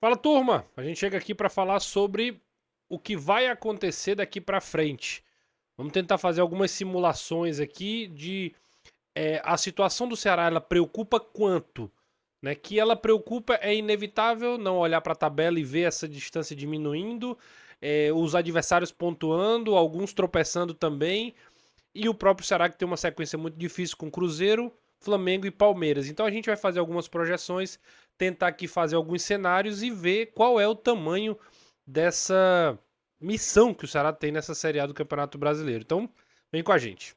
Fala, turma! A gente chega aqui para falar sobre o que vai acontecer daqui para frente. Vamos tentar fazer algumas simulações aqui de a situação do Ceará, ela preocupa quanto? Né? Que ela preocupa é inevitável não olhar para a tabela e ver essa distância diminuindo, os adversários pontuando, alguns tropeçando também, e o próprio Ceará que tem uma sequência muito difícil com Cruzeiro, Flamengo e Palmeiras. Então a gente vai fazer algumas projeções, tentar aqui fazer alguns cenários e ver qual é o tamanho dessa missão que o Ceará tem nessa Série A do Campeonato Brasileiro. Então, vem com a gente.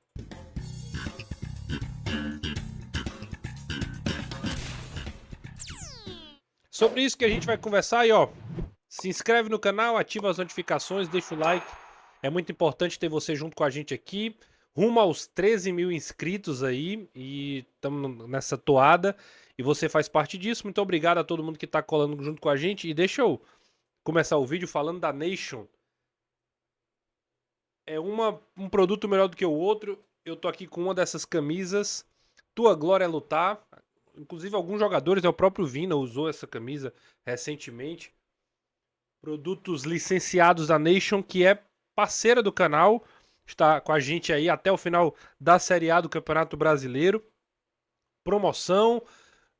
Sobre isso que a gente vai conversar aí, ó. Se inscreve no canal, ativa as notificações, deixa o like. É muito importante ter você junto com a gente aqui. Rumo aos 13 mil inscritos aí e estamos nessa toada. E você faz parte disso. Muito obrigado a todo mundo que está colando junto com a gente. E deixa eu começar o vídeo falando da Nation. É um produto melhor do que o outro. Eu tô aqui com uma dessas camisas. Tua Glória é Lutar. Inclusive alguns jogadores, o próprio Vina usou essa camisa recentemente. Produtos licenciados da Nation, que é parceira do canal, está com a gente aí até o final da Série A do Campeonato Brasileiro. Promoção,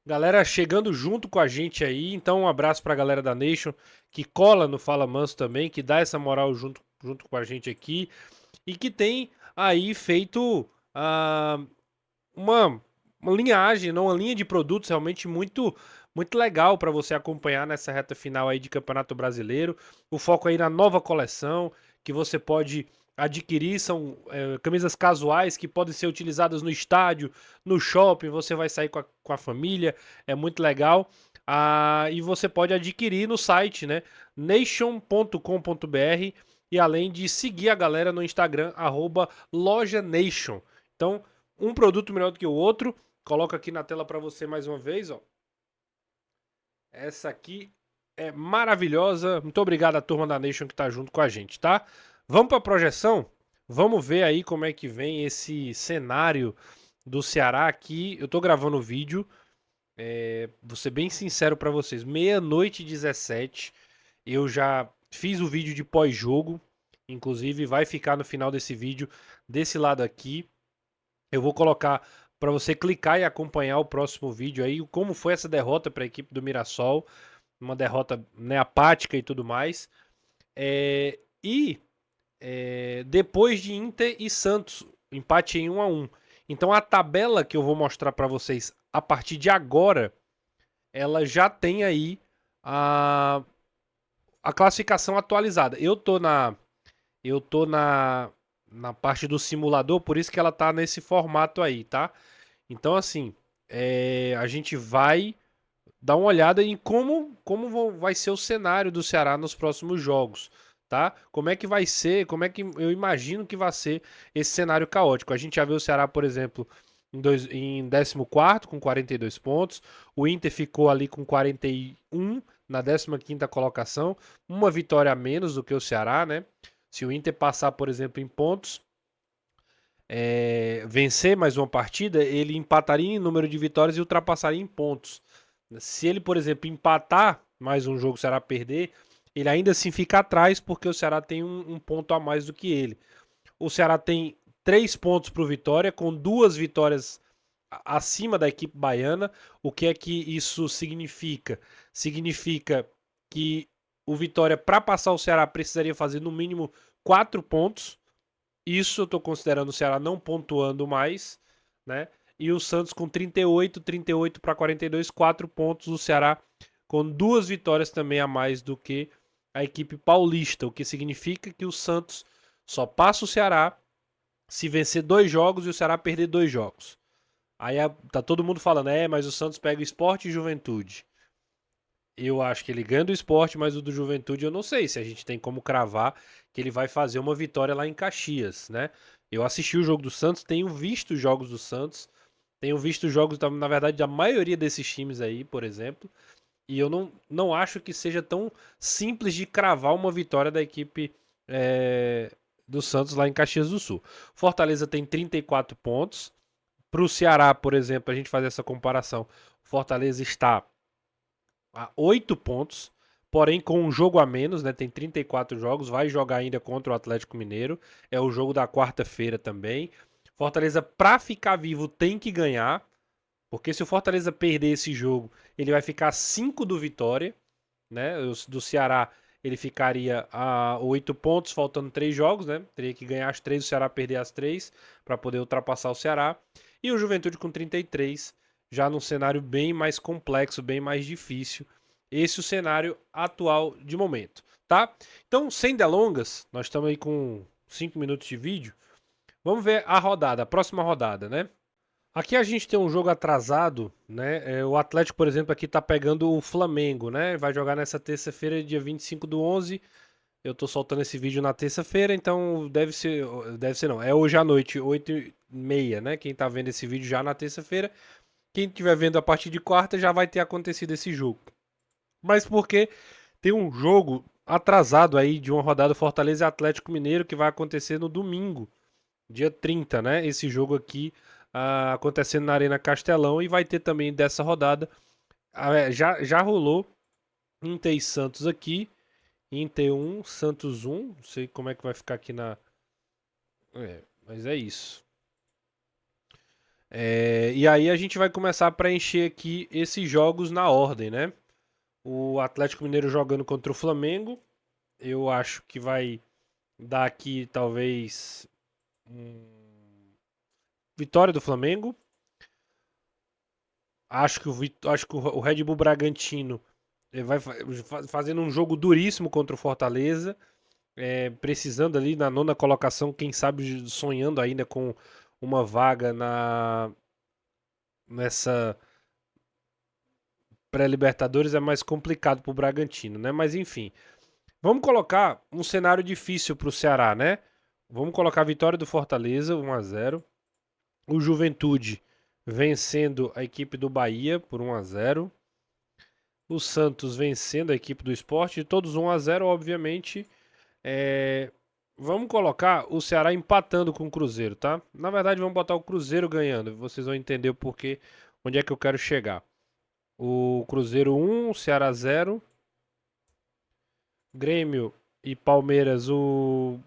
galera chegando junto com a gente aí. Então, um abraço para a galera da Nation que cola no Fala Manso também, que dá essa moral junto com a gente aqui e que tem aí feito uma, uma linhagem, não, uma linha de produtos realmente muito legal para você acompanhar nessa reta final aí de Campeonato Brasileiro. O foco aí na nova coleção que você pode adquirir são camisas casuais que podem ser utilizadas no estádio, no shopping, você vai sair com a família, é muito legal. E você pode adquirir no site, né? nation.com.br e além de seguir a galera no Instagram, @lojanation. Então, um produto melhor do que o outro. Coloco aqui na tela para você mais uma vez, ó. Essa aqui é maravilhosa. Muito obrigado à turma da Nation que tá junto com a gente, tá? Vamos para a projeção? Vamos ver aí como é que vem esse cenário do Ceará aqui. Eu tô gravando o vídeo. Vou ser bem sincero para vocês. Meia-noite 17. Eu já fiz o vídeo de pós-jogo. Inclusive, vai ficar no final desse vídeo desse lado aqui. Eu vou colocar para você clicar e acompanhar o próximo vídeo aí, como foi essa derrota para a equipe do Mirassol, uma derrota, né, apática e tudo mais. Depois de Inter e Santos, empate em 1-1. Então a tabela que eu vou mostrar para vocês a partir de agora, ela já tem aí a, a classificação atualizada. Eu tô na parte do simulador, por isso que ela tá nesse formato aí, tá? Então, assim, a gente vai dar uma olhada em como vai ser o cenário do Ceará nos próximos jogos, tá? Como é que vai ser, como é que eu imagino que vai ser esse cenário caótico. A gente já viu o Ceará, por exemplo, em 14º com 42 pontos, o Inter ficou ali com 41 na 15ª colocação, uma vitória a menos do que o Ceará, né? Se o Inter passar, por exemplo, em pontos, vencer mais uma partida, ele empataria em número de vitórias e ultrapassaria em pontos. Se ele, por exemplo, empatar mais um jogo, o Ceará perder, ele ainda assim fica atrás porque o Ceará tem um ponto a mais do que ele. O Ceará tem 3 pontos para o Vitória, com 2 vitórias acima da equipe baiana. O que é que isso significa? Significa que o Vitória, para passar o Ceará, precisaria fazer no mínimo 4 pontos. Isso eu estou considerando o Ceará não pontuando mais, né? E o Santos com 38 para 42, 4 pontos. O Ceará com 2 vitórias também a mais do que a equipe paulista, o que significa que o Santos só passa o Ceará se vencer 2 jogos e o Ceará perder 2 jogos. Aí tá todo mundo falando, mas o Santos pega o Sport e Juventude. Eu acho que ele ganha do Sport, mas o do Juventude eu não sei se a gente tem como cravar que ele vai fazer uma vitória lá em Caxias, né? Eu assisti o jogo do Santos, tenho visto os jogos do Santos, tenho visto os jogos, na verdade, da maioria desses times aí, por exemplo, e eu não acho que seja tão simples de cravar uma vitória da equipe do Santos lá em Caxias do Sul. Fortaleza tem 34 pontos. Para o Ceará, por exemplo, a gente fazer essa comparação, Fortaleza está a 8 pontos. porém com um jogo a menos, né? Tem 34 jogos, vai jogar ainda contra o Atlético Mineiro. É o jogo da quarta-feira também. Fortaleza, para ficar vivo, tem que ganhar, porque se o Fortaleza perder esse jogo, ele vai ficar 5 do Vitória, né? Do Ceará, ele ficaria a 8 pontos, faltando 3 jogos, né? Teria que ganhar as 3, o Ceará perder as 3 para poder ultrapassar o Ceará. E o Juventude com 33, já num cenário bem mais complexo, bem mais difícil. Esse é o cenário atual de momento, tá? Então, sem delongas, nós estamos aí com 5 minutos de vídeo. Vamos ver a rodada, a próxima rodada, né? Aqui a gente tem um jogo atrasado, né? O Atlético, por exemplo, aqui tá pegando o Flamengo, né? Vai jogar nessa terça-feira, dia 25/11. Eu tô soltando esse vídeo na terça-feira, então deve ser não, é hoje à noite, 8h30, né? Quem tá vendo esse vídeo já na terça-feira. Quem estiver vendo a partir de quarta já vai ter acontecido esse jogo. Mas porque tem um jogo atrasado aí de uma rodada Fortaleza e Atlético Mineiro que vai acontecer no domingo, dia 30, né? Esse jogo aqui acontecendo na Arena Castelão e vai ter também dessa rodada. Já rolou Inter e Santos aqui. Inter 1, Santos 1. Não sei como é que vai ficar aqui na. Mas é isso. E aí a gente vai começar a preencher aqui esses jogos na ordem, né? O Atlético Mineiro jogando contra o Flamengo. Eu acho que vai dar aqui talvez vitória do Flamengo. Acho que o Red Bull Bragantino vai fazendo um jogo duríssimo contra o Fortaleza, precisando ali na nona colocação, quem sabe sonhando ainda com uma vaga nessa pré-Libertadores. É mais complicado para o Bragantino, né? Mas enfim, vamos colocar um cenário difícil para o Ceará, né? Vamos colocar a vitória do Fortaleza, 1-0. O Juventude vencendo a equipe do Bahia por 1-0. O Santos vencendo a equipe do Sport, todos 1-0, obviamente. Vamos colocar o Ceará empatando com o Cruzeiro, tá? Na verdade, vamos botar o Cruzeiro ganhando. Vocês vão entender o porquê, onde é que eu quero chegar. O Cruzeiro 1, o Ceará 0. Grêmio e Palmeiras, o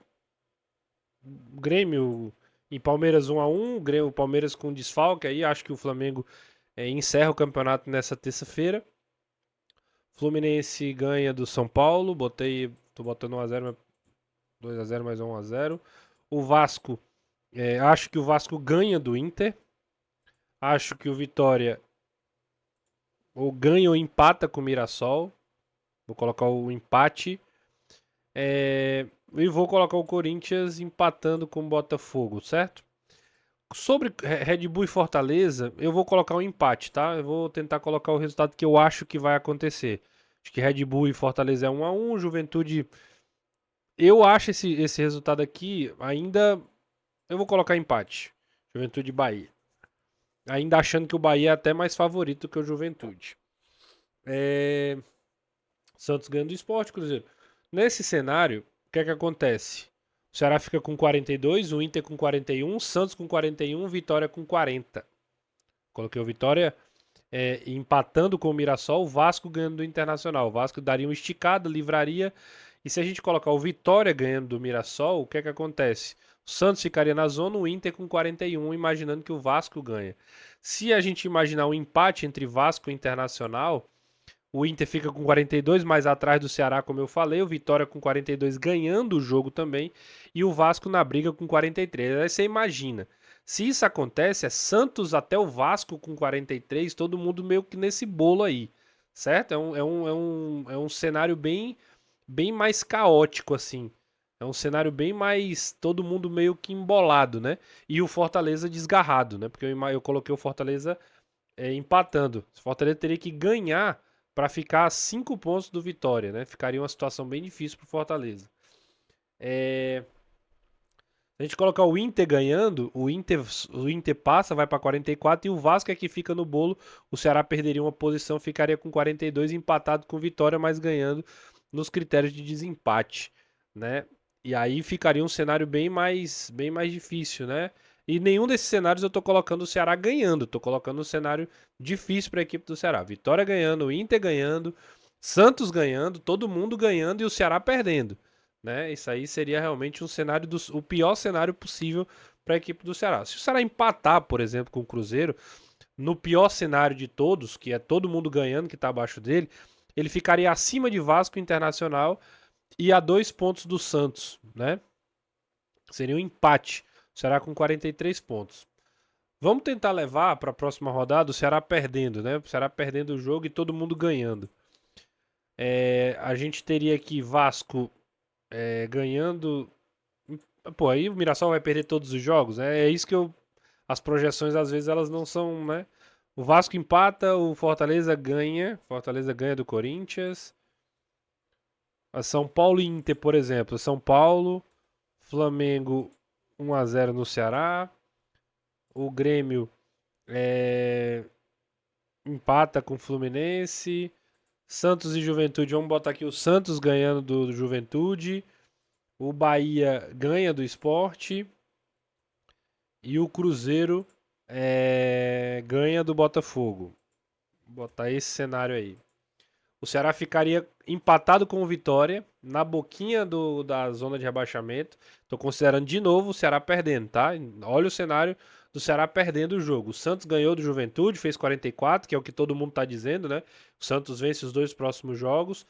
Grêmio e Palmeiras 1-1. O Palmeiras com desfalque aí. Acho que o Flamengo encerra o campeonato nessa terça-feira. Fluminense ganha do São Paulo. Tô botando 1-0, 2-0 mais 1-0. O Vasco, acho que o Vasco ganha do Inter. Acho que o Vitória ou ganha ou empata com o Mirassol. Vou colocar o empate. E vou colocar o Corinthians empatando com o Botafogo, certo? Sobre Red Bull e Fortaleza, eu vou colocar um empate, tá? Eu vou tentar colocar o resultado que eu acho que vai acontecer. Acho que Red Bull e Fortaleza é 1-1, Juventude. Eu acho esse resultado aqui ainda. Eu vou colocar empate. Juventude e Bahia. Ainda achando que o Bahia é até mais favorito que o Juventude. Santos ganhando do Sport, Cruzeiro. Nesse cenário, o que é que acontece? O Ceará fica com 42, o Inter com 41, Santos com 41, Vitória com 40. Coloquei o Vitória empatando com o Mirassol, o Vasco ganhando do Internacional. O Vasco daria uma esticada, livraria. E se a gente colocar o Vitória ganhando do Mirassol, o que é que acontece? O Santos ficaria na zona, o Inter com 41, imaginando que o Vasco ganha. Se a gente imaginar um empate entre Vasco e Internacional, o Inter fica com 42, mais atrás do Ceará, como eu falei. O Vitória com 42 ganhando o jogo também. E o Vasco na briga com 43. Aí você imagina. Se isso acontece, é Santos até o Vasco com 43, todo mundo meio que nesse bolo aí. Certo? É um cenário bem mais caótico, assim. É um cenário bem mais. Todo mundo meio que embolado, né? E o Fortaleza desgarrado, né? Porque eu coloquei o Fortaleza empatando. O Fortaleza teria que ganhar para ficar a 5 pontos do Vitória, né? Ficaria uma situação bem difícil para o Fortaleza. Se a gente colocar o Inter ganhando, o Inter passa, vai para 44 e o Vasco é que fica no bolo. O Ceará perderia uma posição, ficaria com 42, empatado com Vitória, mas ganhando nos critérios de desempate, né? E aí ficaria um cenário bem mais difícil, né? E nenhum desses cenários eu tô colocando o Ceará ganhando, tô colocando um cenário difícil para a equipe do Ceará. Vitória ganhando, o Inter ganhando, Santos ganhando, todo mundo ganhando e o Ceará perdendo, né? Isso aí seria realmente um cenário o pior cenário possível para a equipe do Ceará. Se o Ceará empatar, por exemplo, com o Cruzeiro, no pior cenário de todos, que é todo mundo ganhando que está abaixo dele, ele ficaria acima de Vasco Internacional e a 2 pontos do Santos, né? Seria um empate. O Ceará com 43 pontos. Vamos tentar levar para a próxima rodada o Ceará perdendo, né? O Ceará perdendo o jogo e todo mundo ganhando. A gente teria aqui Vasco ganhando. Pô, aí o Mirassol vai perder todos os jogos, né? É isso que eu. As projeções às vezes elas não são, né? O Vasco empata, o Fortaleza ganha. Fortaleza ganha do Corinthians. A São Paulo e Inter, por exemplo. São Paulo, Flamengo 1-0 no Ceará. O Grêmio empata com o Fluminense. Santos e Juventude, vamos botar aqui o Santos ganhando do Juventude. O Bahia ganha do Sport. E o Cruzeiro ganha do Botafogo. Vou botar esse cenário aí. O Ceará ficaria empatado com o Vitória, na boquinha da zona de rebaixamento. Estou considerando de novo o Ceará perdendo, tá? Olha o cenário do Ceará perdendo o jogo. O Santos ganhou do Juventude, fez 44, que é o que todo mundo está dizendo, né? O Santos vence os 2 próximos jogos.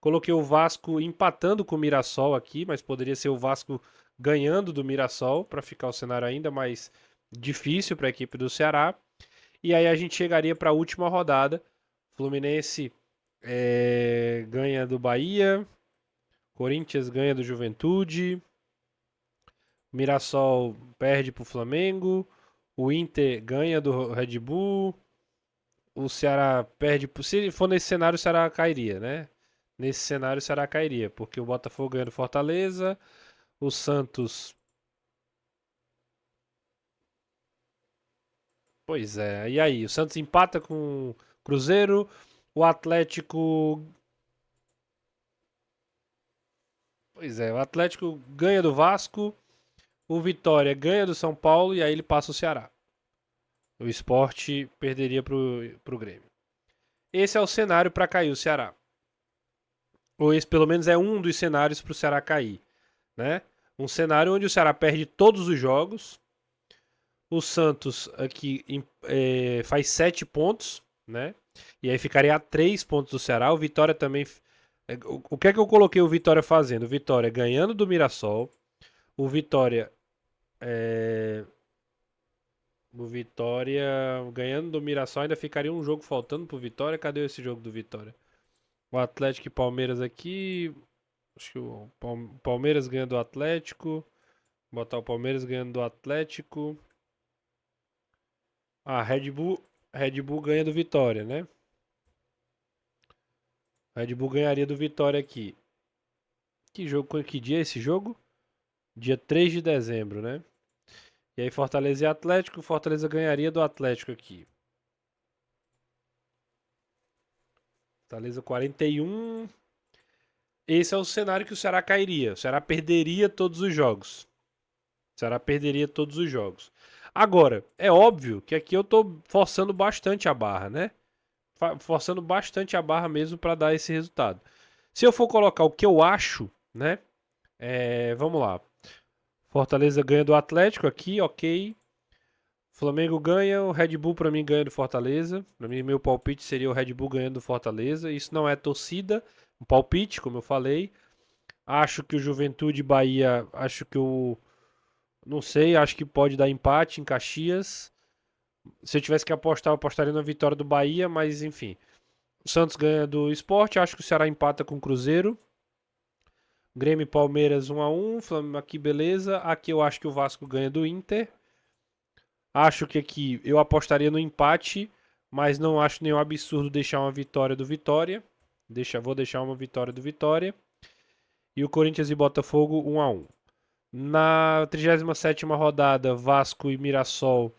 Coloquei o Vasco empatando com o Mirassol aqui, mas poderia ser o Vasco ganhando do Mirassol, para ficar o cenário ainda mais difícil para a equipe do Ceará. E aí a gente chegaria para a última rodada. Fluminense ganha do Bahia, Corinthians ganha do Juventude, Mirassol perde para o Flamengo, o Inter ganha do Red Bull, o Ceará perde. Se for nesse cenário, o Ceará cairia, né? Nesse cenário, o Ceará cairia, porque o Botafogo ganha do Fortaleza, o Santos. Pois é, e aí? O Santos empata com o Cruzeiro, o Atlético. Pois é, o Atlético ganha do Vasco, o Vitória ganha do São Paulo e aí ele passa o Ceará. O Sport perderia pro Grêmio. Esse é o cenário para cair o Ceará. Ou esse pelo menos é um dos cenários para o Ceará cair, né? Um cenário onde o Ceará perde todos os jogos. O Santos aqui faz 7 pontos, né? E aí ficaria a 3 pontos do Ceará. O Vitória também. O que é que eu coloquei o Vitória fazendo? O Vitória ganhando do Mirassol. O Vitória. O Vitória ganhando do Mirassol. Ainda ficaria um jogo faltando pro Vitória. Cadê esse jogo do Vitória? O Atlético e Palmeiras aqui. Acho que o Palmeiras ganha do Atlético. Botar o Palmeiras ganhando do Atlético. Ah, Red Bull ganha do Vitória, né? Red Bull ganharia do Vitória aqui. Que jogo, que dia é esse jogo? Dia 3 de dezembro, né? E aí Fortaleza e Atlético, Fortaleza ganharia do Atlético aqui. Fortaleza 41. Esse é o cenário que o Ceará cairia. O Ceará perderia todos os jogos. O Ceará perderia todos os jogos. Agora, é óbvio que aqui eu tô forçando bastante a barra, né? Forçando bastante a barra mesmo para dar esse resultado. Se eu for colocar o que eu acho, né? Vamos lá. Fortaleza ganha do Atlético aqui, ok. Flamengo ganha, o Red Bull para mim ganha do Fortaleza. Para mim, meu palpite seria o Red Bull ganhando do Fortaleza. Isso não é torcida, um palpite, como eu falei. Acho que o Juventude Bahia, acho que o. Não sei, acho que pode dar empate em Caxias. Se eu tivesse que apostar, eu apostaria na vitória do Bahia, mas enfim. O Santos ganha do Sport, acho que o Ceará empata com o Cruzeiro. Grêmio e Palmeiras 1-1, Flamengo aqui beleza. Aqui eu acho que o Vasco ganha do Inter. Acho que aqui eu apostaria no empate, mas não acho nenhum absurdo deixar uma vitória do Vitória. Vou deixar uma vitória do Vitória. E o Corinthians e Botafogo 1-1. Na 37ª rodada, Vasco e Mirassol.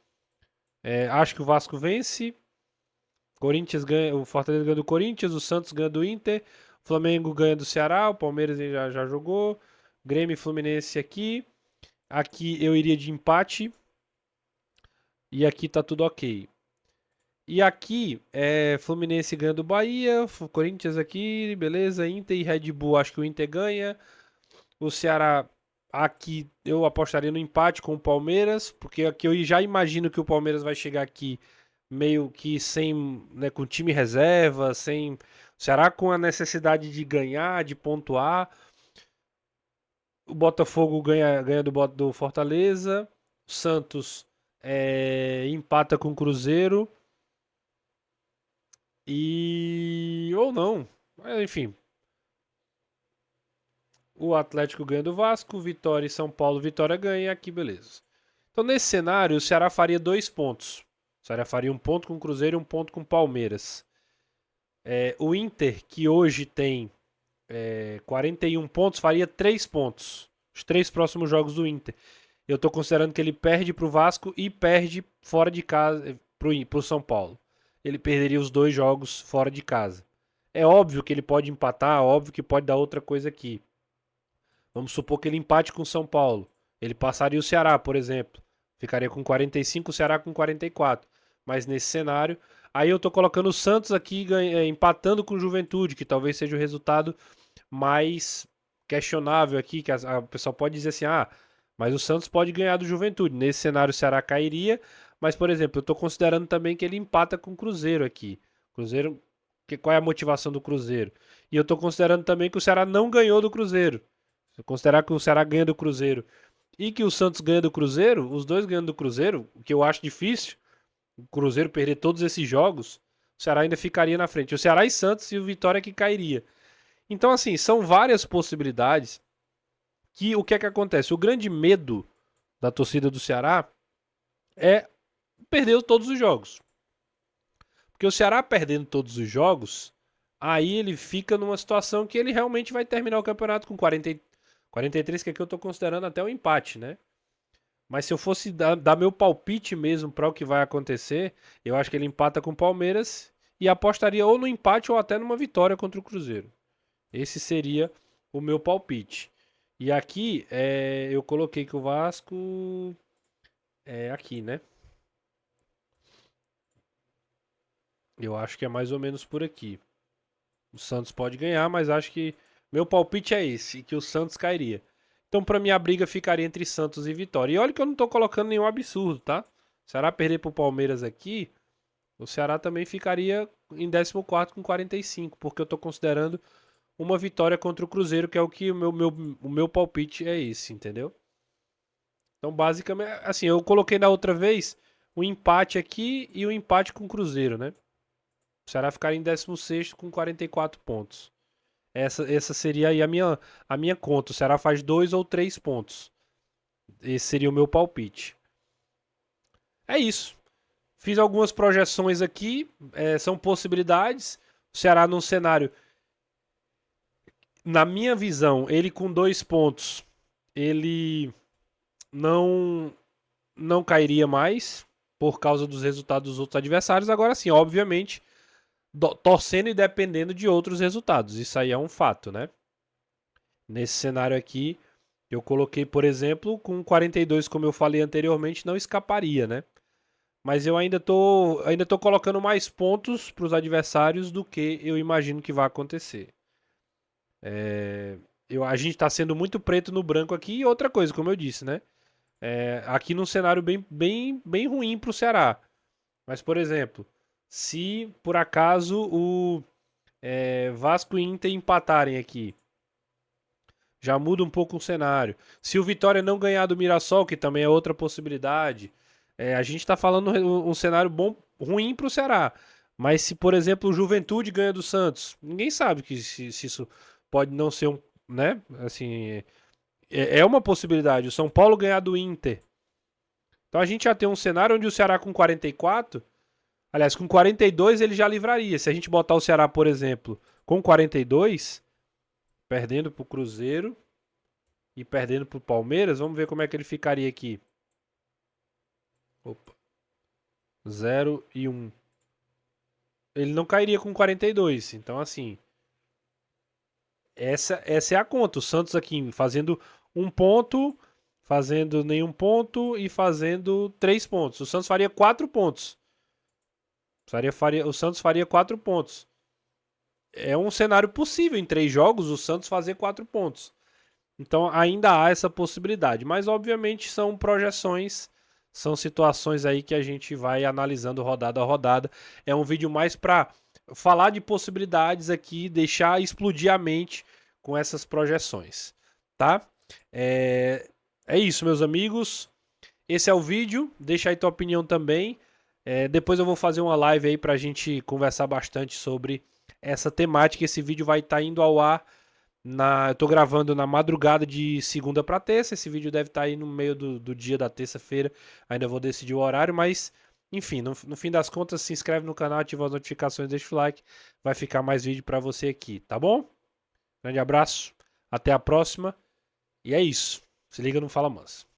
Acho que o Vasco vence. Corinthians ganha, o Fortaleza ganha do Corinthians, o Santos ganha do Inter, o Flamengo ganha do Ceará, o Palmeiras já jogou, Grêmio e Fluminense aqui. Aqui eu iria de empate e aqui tá tudo ok. E aqui, Fluminense ganha do Bahia, Corinthians aqui, beleza, Inter e Red Bull, acho que o Inter ganha. O Ceará, aqui eu apostaria no empate com o Palmeiras, porque aqui eu já imagino que o Palmeiras vai chegar aqui meio que sem, né, com time reserva, sem. O Ceará com a necessidade de ganhar, de pontuar. O Botafogo ganha do Fortaleza. O Santos empata com o Cruzeiro. E. Ou não. Enfim. O Atlético ganha do Vasco. Vitória e São Paulo. Vitória ganha. Aqui, beleza. Então, nesse cenário, o Ceará faria 2 pontos. O Ceará faria 1 ponto com o Cruzeiro e 1 ponto com o Palmeiras. O Inter, que hoje tem 41 pontos, faria 3 pontos. Os 3 próximos jogos do Inter. Eu estou considerando que ele perde para o Vasco e perde fora de casa para o São Paulo. Ele perderia os 2 jogos fora de casa. É óbvio que ele pode empatar, óbvio que pode dar outra coisa aqui. Vamos supor que ele empate com o São Paulo. Ele passaria o Ceará, por exemplo. Ficaria com 45, o Ceará com 44. Mas nesse cenário, aí eu estou colocando o Santos aqui empatando com o Juventude, que talvez seja o resultado mais questionável aqui, que a pessoa pode dizer assim, mas o Santos pode ganhar do Juventude. Nesse cenário o Ceará cairia, mas, por exemplo, eu estou considerando também que ele empata com o Cruzeiro aqui. Cruzeiro, qual é a motivação do Cruzeiro? E eu estou considerando também que o Ceará não ganhou do Cruzeiro. Se eu considerar que o Ceará ganha do Cruzeiro e que o Santos ganha do Cruzeiro, os dois ganhando do Cruzeiro, o que eu acho difícil, o Cruzeiro perder todos esses jogos, o Ceará ainda ficaria na frente. O Ceará e Santos e o Vitória que cairia. Então, assim, são várias possibilidades que o que é que acontece? O grande medo da torcida do Ceará é perder todos os jogos. Porque o Ceará perdendo todos os jogos, aí ele fica numa situação que ele realmente vai terminar o campeonato com 43, que aqui eu tô considerando até um empate, né? Mas se eu fosse dar meu palpite mesmo para o que vai acontecer, eu acho que ele empata com o Palmeiras e apostaria ou no empate ou até numa vitória contra o Cruzeiro. Esse seria o meu palpite. E aqui eu coloquei que o Vasco é aqui, né? Eu acho que é mais ou menos por aqui. O Santos pode ganhar, mas acho que meu palpite é esse, que o Santos cairia. Então, pra mim, a briga ficaria entre Santos e Vitória. E olha que eu não tô colocando nenhum absurdo, tá? O Ceará perder pro Palmeiras aqui, o Ceará também ficaria em 14º com 45, porque eu tô considerando uma vitória contra o Cruzeiro, que é o que o meu palpite é esse, entendeu? Então, basicamente, assim, eu coloquei na outra vez o empate aqui e o empate com o Cruzeiro, né? O Ceará ficaria em 16º com 44 pontos. Essa seria aí a minha conta. O Ceará faz 2 ou 3 pontos. Esse seria o meu palpite. É isso. Fiz algumas projeções aqui. São possibilidades. O Ceará num cenário, na minha visão, ele com 2 pontos, ele não não cairia mais por causa dos resultados dos outros adversários. Agora sim, obviamente, torcendo e dependendo de outros resultados. Isso aí é um fato, né? Nesse cenário aqui, eu coloquei, por exemplo, com 42, como eu falei anteriormente, não escaparia, né? Mas eu ainda tô colocando mais pontos para os adversários do que eu imagino que vai acontecer. A gente está sendo muito preto no branco aqui. E outra coisa, como eu disse, né? Aqui num cenário bem, bem, bem ruim para o Ceará. Mas, por exemplo, se por acaso o Vasco e Inter empatarem aqui, já muda um pouco o cenário. Se o Vitória não ganhar do Mirassol, que também é outra possibilidade, a gente está falando um cenário bom, ruim para o Ceará. Mas se, por exemplo, o Juventude ganha do Santos, ninguém sabe que se isso pode não ser um, né? Assim, é uma possibilidade. O São Paulo ganhar do Inter. Então a gente já tem um cenário onde o Ceará com 44, aliás, com 42 ele já livraria. Se a gente botar o Ceará, por exemplo, com 42, perdendo para o Cruzeiro e perdendo para o Palmeiras, vamos ver como é que ele ficaria aqui. Opa. 0 e 1. Ele não cairia com 42. Então, assim, essa é a conta. O Santos aqui fazendo 1 ponto, fazendo nenhum ponto e fazendo 3 pontos. O Santos faria 4 pontos. O Santos faria 4 pontos. É um cenário possível em 3 jogos o Santos fazer 4 pontos. Então ainda há essa possibilidade. Mas obviamente são projeções, são situações aí que a gente vai analisando rodada a rodada. É um vídeo mais para falar de possibilidades aqui, deixar explodir a mente com essas projeções, tá? É isso, meus amigos. Esse é o vídeo. Deixa aí tua opinião também. Depois eu vou fazer uma live aí pra gente conversar bastante sobre essa temática. Esse vídeo vai estar indo ao ar eu tô gravando na madrugada de segunda para terça. Esse vídeo deve estar aí no meio do dia da terça-feira. Ainda vou decidir o horário, mas enfim, no fim das contas, se inscreve no canal, ativa as notificações, deixa o like. Vai ficar mais vídeo para você aqui, tá bom? Grande abraço, até a próxima. E é isso. Se liga no Fala Mansa.